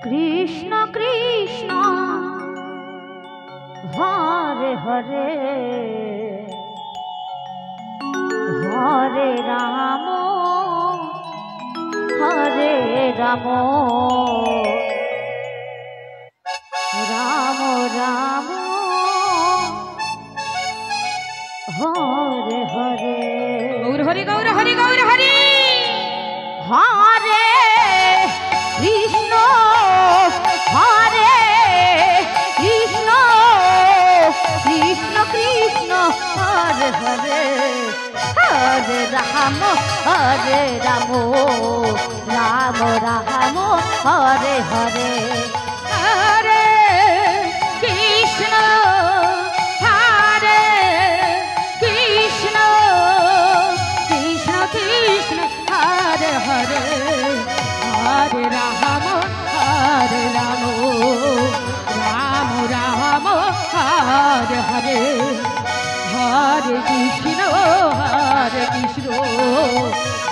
Krishna Krishna Hare Hare Hare Ram Hare Ram Ram Ram Hare Hare Gour Hari Gour Hari Gour Hari Hare Krishna Hare Krishna Krishna Krishna Hare Hare Hare Ram Hare Ram Ram Ram Hare Hare Hare Krishna Hare Krishna Krishna Krishna Hare Hare Hare Ram Hare Ram Ram Ram Hare Hare Hare Krishna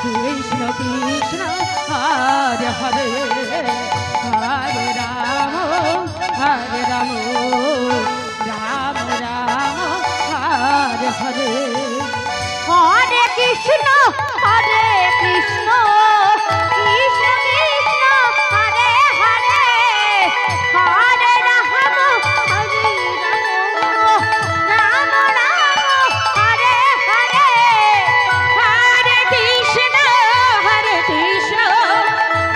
Krishna Krishna Hare Hare Hare Ram Ram Ram Hare Hare Hare Krishna Hare Krishna Krishna Krishna Hare Hare Hare Ram Hare Ram Ram Ram Hare Hare Hare Krishna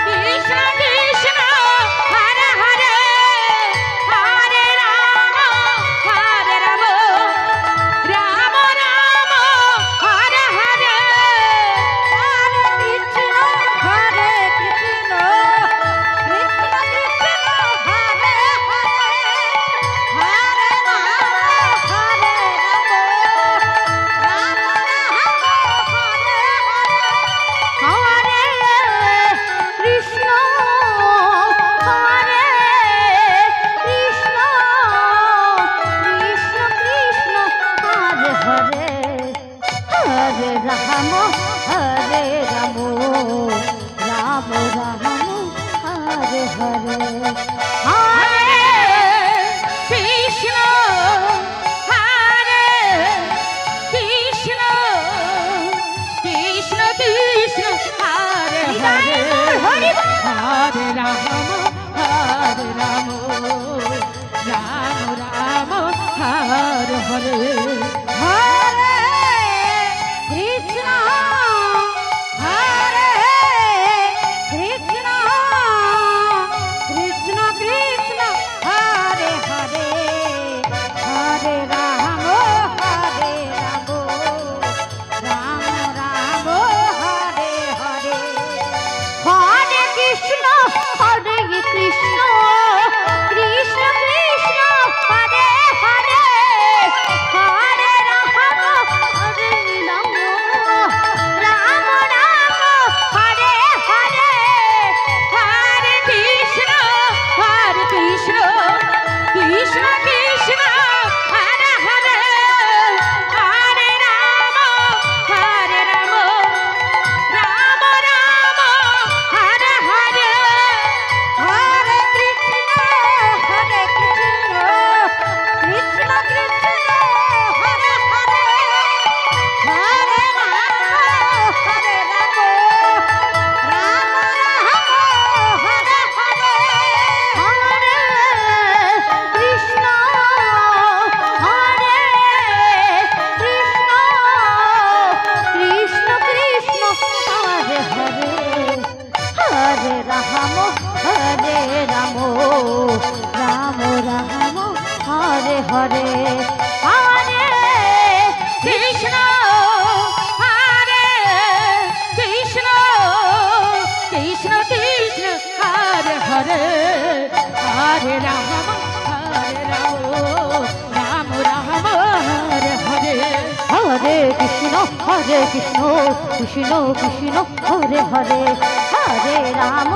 Krishna Krishna Hare Hare Hare Ram Ram Ram Hare Hare Hare Krishna Hare Krishna Krishna Krishna Hare Hare Hare Ram Hare Ram Ram Hare Ram Ram Ram Hare Hare Hare Krishna Hare Krishna Krishna Krishna Hare Hare Hare Ram Ram Ram Hare Hare Hare Krishna Hare Krishna Krishna Krishna Hare Hare Hare Ram Ram Ram Hare Hare Hare Krishna Hare Krishna Krishna Krishna Hare Hare Hare Ram Hare Ram Ram Ram Hare Hare Hare Krishna Krishna Krishna Hare Hare Hare Ram Ram Ram Hare Hare Hare Krishna Hare Krishna Krishna Krishna Hare Hare Hare Ram Hare Ram Ram Ram Hare Hare Hare Krishna Hare Krishna Krishna Krishna Hare Hare Hare Ram Ram Ram Hare Hare Hare Krishna Hare Krishna Krishna Krishna Hare Hare Hare Ram Ram Hare Hare Hare Krishna Krishna Krishna Krishna Hare Hare Hare Ram